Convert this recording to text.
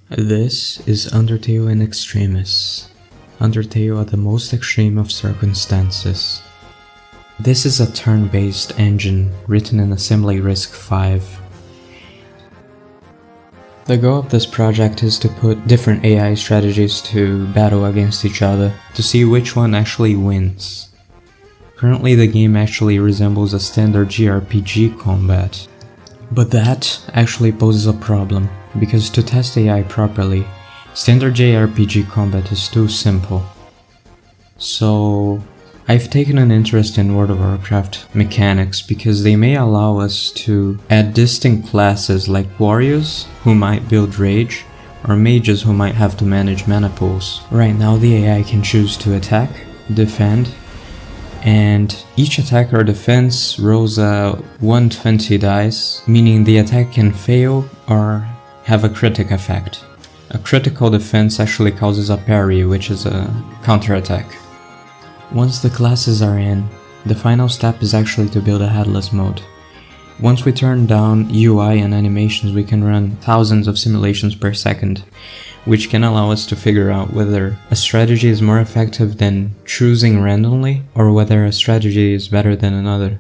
This is Undertale in extremis. Undertale at the most extreme of circumstances. This is a turn-based engine written in assembly Risc-V. The goal of this project is to put different AI strategies to battle against each other to see which one actually wins. Currently the game actually resembles a standard JRPG combat. But that actually poses a problem, because to test AI properly, standard JRPG combat is too simple. So I've taken an interest in World of Warcraft mechanics because they may allow us to add distinct classes like warriors who might build rage, or mages who might have to manage mana pools. Right now the AI can choose to attack, defend, and each attack or defense rolls a 120 dice, meaning the attack can fail or have a critic effect. A critical defense actually causes a parry, which is a counterattack. Once the classes are in, the final step is actually to build a headless mode. Once we turn down UI and animations, we can run thousands of simulations per second, which can allow us to figure out whether a strategy is more effective than choosing randomly, or whether a strategy is better than another.